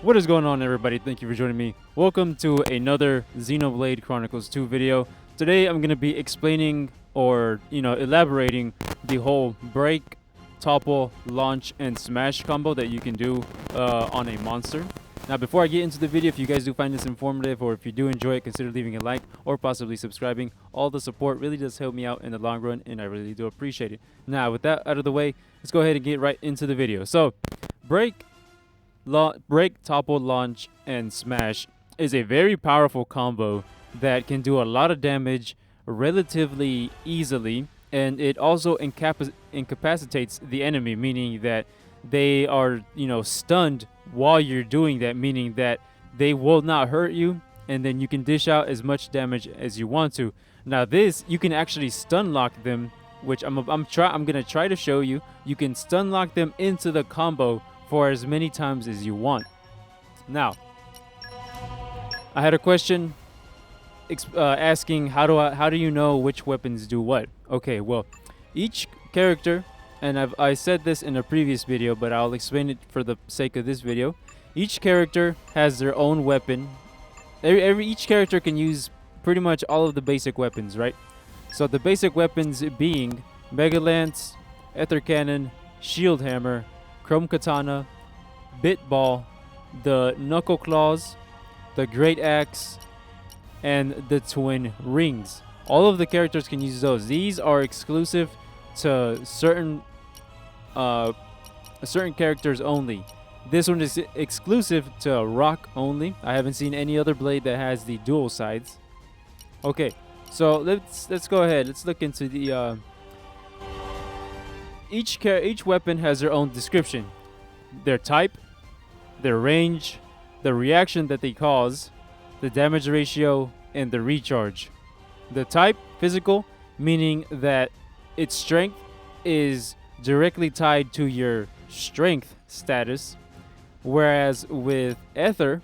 What is going on, everybody? Thank you for joining me. Welcome to another Xenoblade Chronicles 2 video. Today I'm going to be explaining or, elaborating the whole break, topple, launch, and smash combo that you can do on a monster. Now, before I get into the video, if you guys do find this informative or if you do enjoy it, consider leaving a like or possibly subscribing. All the support really does help me out in the long run, and I really do appreciate it. Now, with that out of the way, let's go ahead and get right into the video. So, break, topple, launch, and smash is a very powerful combo that can do a lot of damage relatively easily, and it also incapacitates the enemy, meaning that they are, stunned while you're doing that, meaning that they will not hurt you, and then you can dish out as much damage as you want to. Now this, you can actually stun lock them, which I'm gonna try to show you. You can stun lock them into the combo for as many times as you want. Now, I had a question asking how do you know which weapons do what? Okay, well, each character, and I said this in a previous video, but I'll explain it for the sake of this video. Each character has their own weapon. Each character can use pretty much all of the basic weapons, right? So the basic weapons being Mega Lance, Ether Cannon, Shield Hammer, Chrome Katana, Bit Ball, the Knuckle Claws, the Great Axe, and the Twin Rings. All of the characters can use those. These are exclusive to certain characters only. This one is exclusive to rock only. I haven't seen any other blade that has the dual sides. Okay, so let's go ahead. Let's look into the each weapon has their own description, their type, their range, the reaction that they cause, the damage ratio, and the recharge. The type, physical, meaning that its strength is directly tied to your strength status, whereas with ether,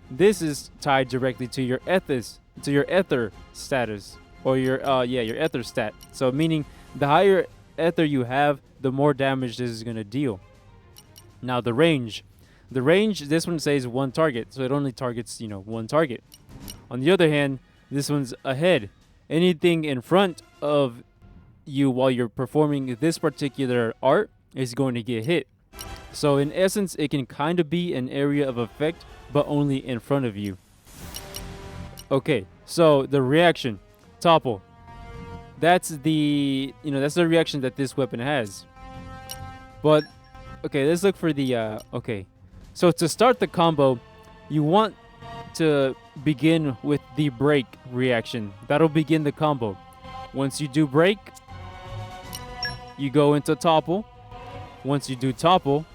this is tied directly to your ether status, or your ether stat. So meaning the higher ether you have, the more damage this is going to deal. Now the range, this one says one target, so it only targets one target. On the other hand, this one's ahead. Anything in front of you while you're performing this particular art is going to get hit. So in essence, it can kind of be an area of effect, but only in front of you. Okay, so the reaction, topple. That's the reaction that this weapon has. But okay, let's look for the okay. So to start the combo, you want to begin with the break reaction. That'll begin the combo. Once you do break, you go into topple. Once you do topple,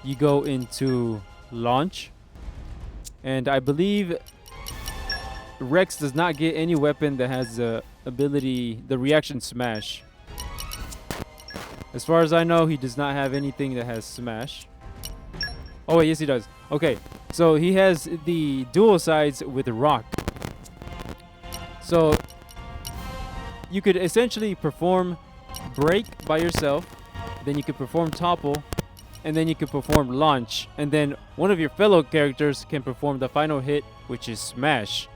you go into launch. And I believe Rex does not get any weapon that has the ability, the reaction smash. As far as I know, he does not have anything that has smash. Oh wait, yes he does. Okay, so he has the dual sides with rock. So you could essentially perform break by yourself, then you could perform topple, and then you could perform launch, and then one of your fellow characters can perform the final hit, which is smash.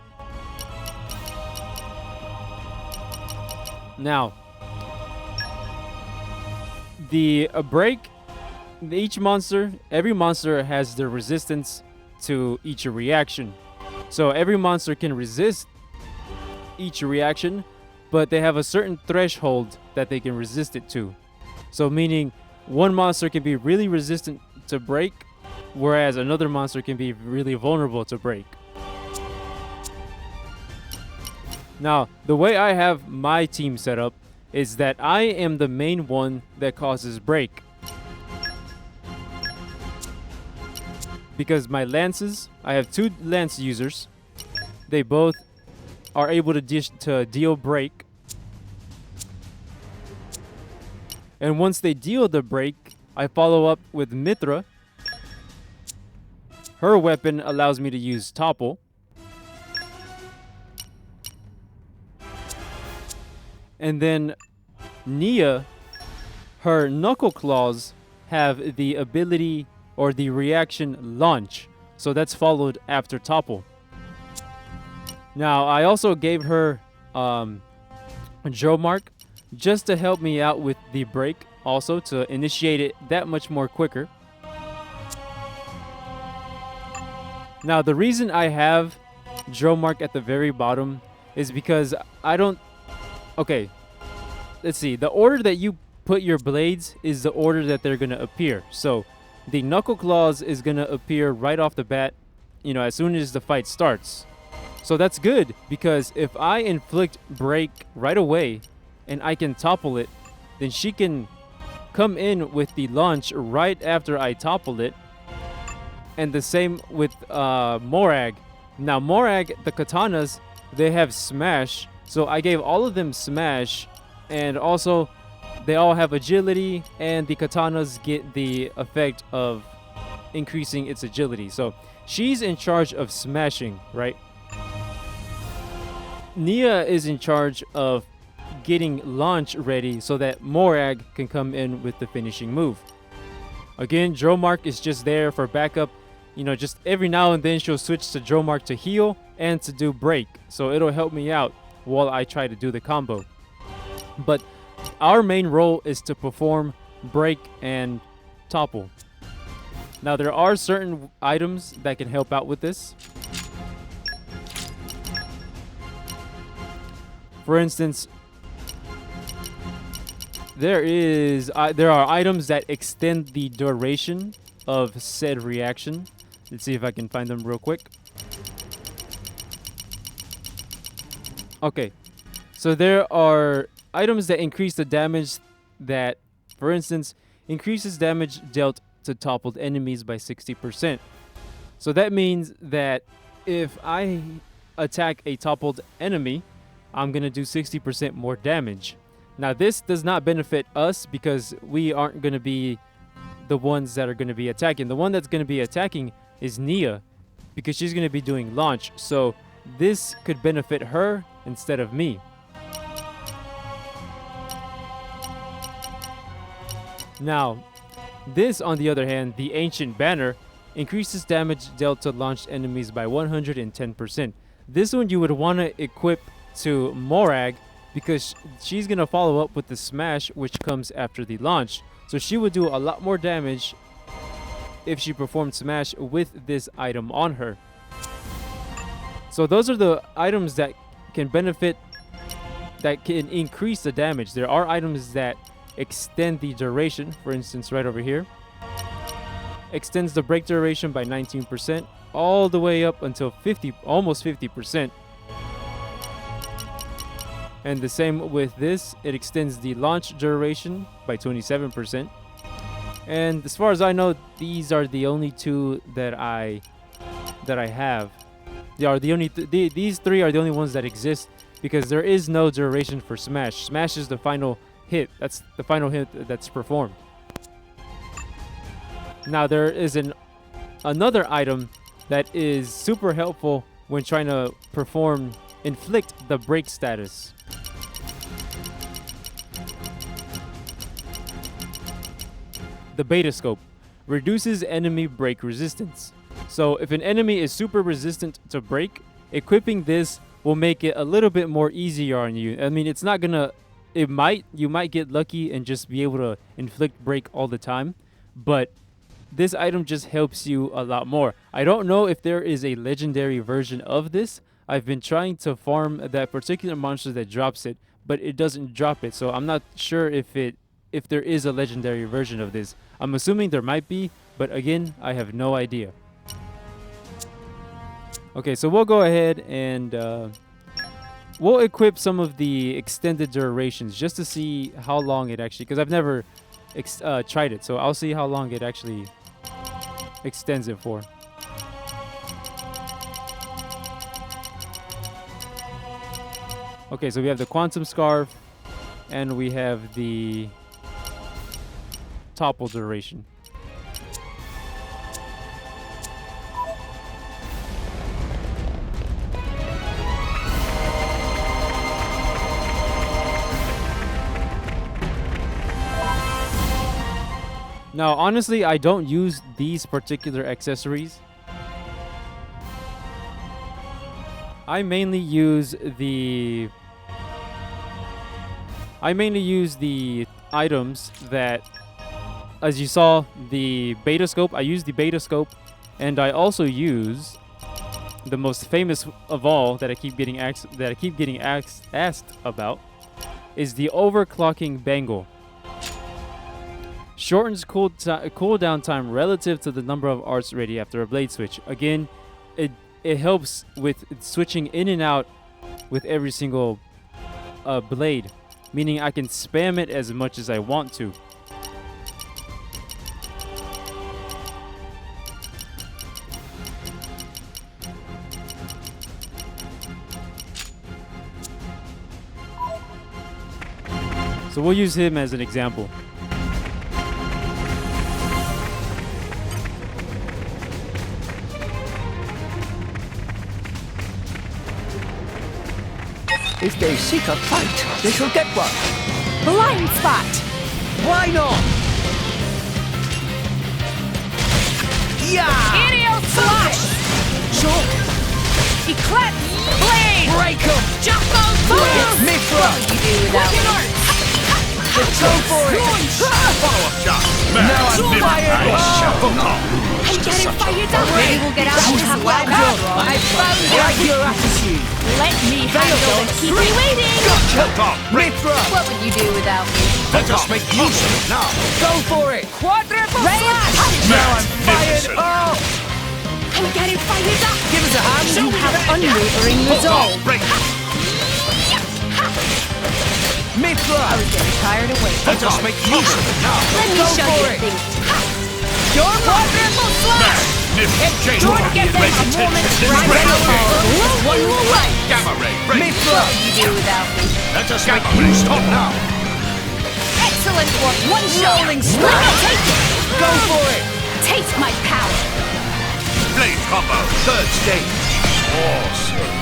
Now, the break, every monster has their resistance to each reaction. So every monster can resist each reaction, but they have a certain threshold that they can resist it to. So meaning one monster can be really resistant to break, whereas another monster can be really vulnerable to break. Now, the way I have my team set up is that I am the main one that causes break. Because my lances, I have two lance users. They both are able to deal break. And once they deal the break, I follow up with Mithra. Her weapon allows me to use topple. And then Nia, her knuckle claws have the ability or the reaction launch. So that's followed after Topple. Now, I also gave her a Joe Mark just to help me out with the break, also to initiate it that much more quicker. Now, the reason I have Joe Mark at the very bottom is because I don't... Okay, let's see. The order that you put your blades is the order that they're going to appear. So the Knuckle Claws is going to appear right off the bat, you know, as soon as the fight starts. So that's good, because if I inflict break right away and I can topple it, then she can come in with the launch right after I topple it. And the same with Morag. Now, Morag, the katanas, they have smash. So I gave all of them smash. And also, they all have agility. And the katanas get the effect of increasing its agility. So she's in charge of smashing, right? Nia is in charge of getting launch ready so that Morag can come in with the finishing move. Again, Joe Mark is just there for backup. You know, just every now and then she'll switch to Joe Mark to heal and to do break. So it'll help me out while I try to do the combo. But our main role is to perform break and topple. Now, there are certain items that can help out with this. For instance, there are items that extend the duration of said reaction. Let's see if I can find them real quick. Okay, so there are items that increase the damage that, for instance, increases damage dealt to toppled enemies by 60%. So that means that if I attack a toppled enemy, I'm going to do 60% more damage. Now, this does not benefit us because we aren't going to be the ones that are going to be attacking. The one that's going to be attacking is Nia, because she's going to be doing launch. So this could benefit her instead of me. Now, this, on the other hand, the Ancient Banner, increases damage dealt to launched enemies by 110%. This one you would want to equip to Morag, because she's going to follow up with the smash, which comes after the launch. So she would do a lot more damage if she performed smash with this item on her. So those are the items that can benefit, that can increase the damage. There are items that extend the duration. For instance, right over here, extends the break duration by 19%, all the way up until almost 50%. And the same with this, it extends the launch duration by 27%. And as far as I know, these are the only two that I have. They are the only these three are the only ones that exist, because there is no duration for smash. Smash is the final hit. That's the final hit that's performed. Now, there is another item that is super helpful when trying to inflict the break status. The Beta Scope reduces enemy break resistance. So if an enemy is super resistant to break, equipping this will make it a little bit more easier on you. I mean, it's not gonna, you might get lucky and just be able to inflict break all the time, but this item just helps you a lot more. I don't know if there is a legendary version of this. I've been trying to farm that particular monster that drops it, but it doesn't drop it. So I'm not sure if there is a legendary version of this. I'm assuming there might be, but again, I have no idea. Okay, so we'll go ahead and we'll equip some of the extended durations just to see how long it actually, because I've never tried it, so I'll see how long it actually extends it for. Okay, so we have the Quantum Scarf, and we have the Topple duration. Now, honestly, I don't use these particular accessories I mainly use the items that, as you saw, the beta scope. I use the beta scope, and I also use the most famous of all that I keep getting asked about is the overclocking bangle. Shortens cooldown time relative to the number of arts ready after a blade switch. Again, it helps with switching in and out with every single blade, meaning I can spam it as much as I want to. So we'll use him as an example. If they seek a fight, they shall get one. Blind spot! Why not? Yeah! Aerial slash! Sure. Eclipse! Blade! Break 'em! Jumbo Blade! Mithra! What would you do without me? Go for it! Follow-up shot. Now I'm fired! I'm getting fired up! Maybe we'll get out of this Well web. done! I found like your attitude! Let me handle it. Keep me waiting! Gotcha! Mithra! What would you do without me? Let us make use of it now. Go for it! Quadruple slash! Now I'm fired! Magnificent. Oh! I'm getting fired up! Give us a hand! You have unwavering resolve! Break. Mithra! I was getting tired of waiting. Let us make use of it now. Let me Go show for you it. things. You're Quadruple slash! Magnificent. Don't get them a moment's rest. Blow you away! Gamma ray. Break. Mithra! What would you do without me? Let us make use. Stop now. Excellent work! One shot! Rolling Let smash. me take it! Go for it! Taste my power! Blade combo. Third stage. Awesome.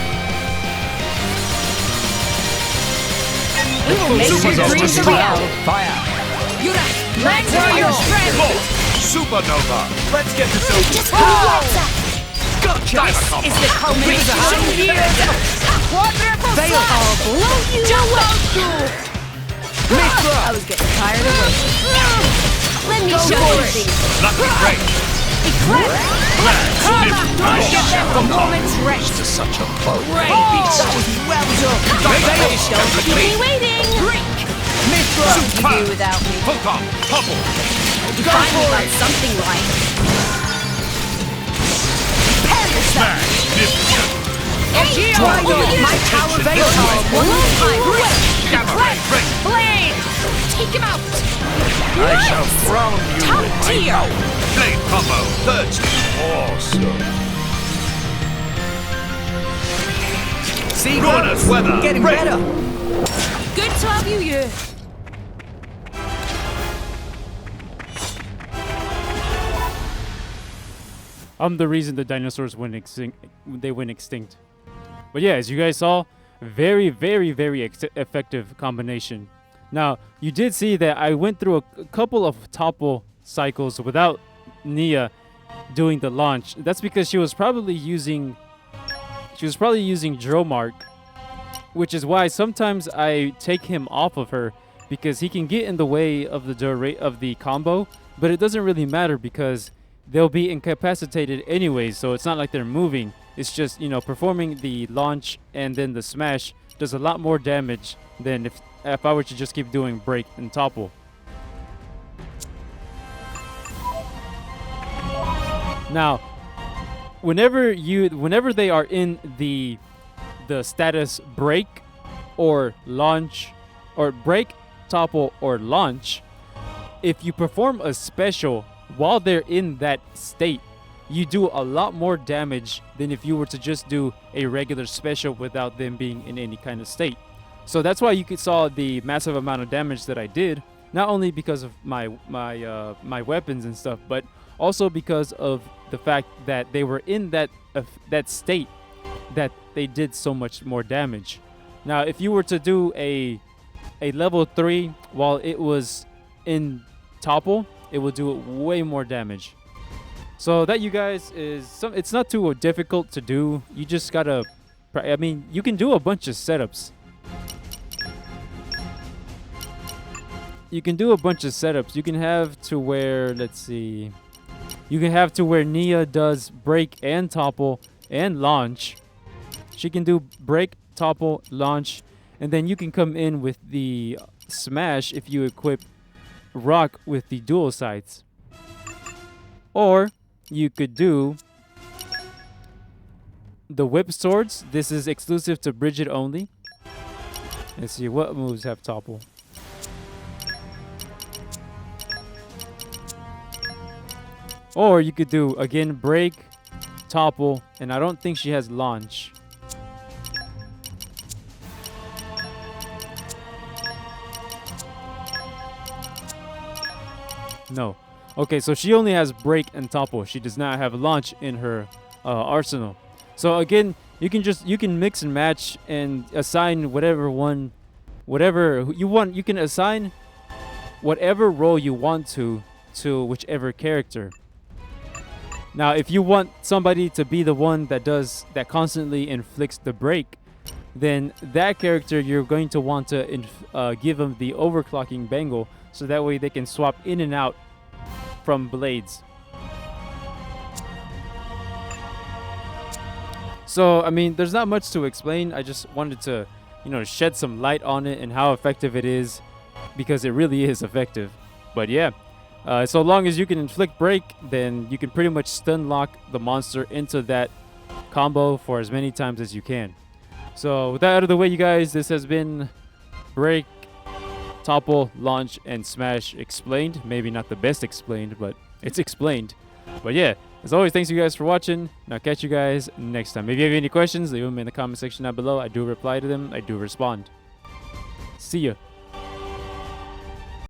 We will make your Supernova dreams a strike. reality. Fire! Let's hear your strength! Four. Supernova. Let's get this over! Just relax! Gotcha! Diver combo. Is the culmination here? Quadruple Veil. slash! I'll blow you away! Mithra! I was getting tired of waiting. Let me Go show for you it. things. Lucky break. Eclipse! Don't get them a moment's rest. Such a blow. Great! That was well done! Veil. Don't keep me waiting! Mithra! What would you do without me? Photon. Topple. You finally got something right. Prepare yourself! Magnificent. Try not! My power veil! One time. Gamma ray. Break. Blade! Take him out! I shall drown you Top with my tier. power. Blade combo. Third stage. Awesome. See, Ruinous weather. Getting Break. better! Good to have you here. I'm the reason the dinosaurs went extinct. They went extinct. But yeah, as you guys saw, very, very, very effective combination. Now, you did see that I went through a couple of Topple cycles without Nia doing the launch. That's because she was probably using Dromark, which is why sometimes I take him off of her because he can get in the way of the combo, but it doesn't really matter because they'll be incapacitated anyways, so it's not like they're moving. It's just, you know, performing the launch and then the smash does a lot more damage than if I were to just keep doing break and topple. Now, whenever they are in the status break or launch or break, topple or launch, if you perform a special while they're in that state, you do a lot more damage than if you were to just do a regular special without them being in any kind of state. So that's why you saw the massive amount of damage that I did, not only because of my weapons and stuff, but also because of the fact that they were in that state that they did so much more damage. Now, if you were to do a level 3 while it was in topple, it will do way more damage. So that, you guys, it's not too difficult to do. You just gotta I mean, you can do a bunch of setups. You can do a bunch of setups. You can have to where, let's see. You can have to where Nia does break and topple and launch. She can do break, topple, launch, and then you can come in with the smash if you equip rock with the dual sights. Or you could do the whip swords. This is exclusive to Bridget only. Let's see, what moves have topple? Or you could do, again, break, topple, and I don't think she has launch. No. Okay, so she only has break and topple. She does not have launch in her arsenal. So again, you can mix and match and assign whatever you want. You can assign whatever role you want to whichever character. Now, if you want somebody to be the one that constantly inflicts the break, then that character you're going to want to give them the overclocking bangle, so that way they can swap in and out from blades. So, I mean, there's not much to explain. I just wanted to, shed some light on it and how effective it is, because it really is effective. But yeah. So long as you can inflict break, then you can pretty much stun lock the monster into that combo for as many times as you can. So with that out of the way, you guys, this has been break, topple, launch, and smash explained. Maybe not the best explained, but it's explained. But yeah, as always, thanks you guys for watching, and I'll catch you guys next time. If you have any questions, leave them in the comment section down below. I do reply to them. I do respond. See ya.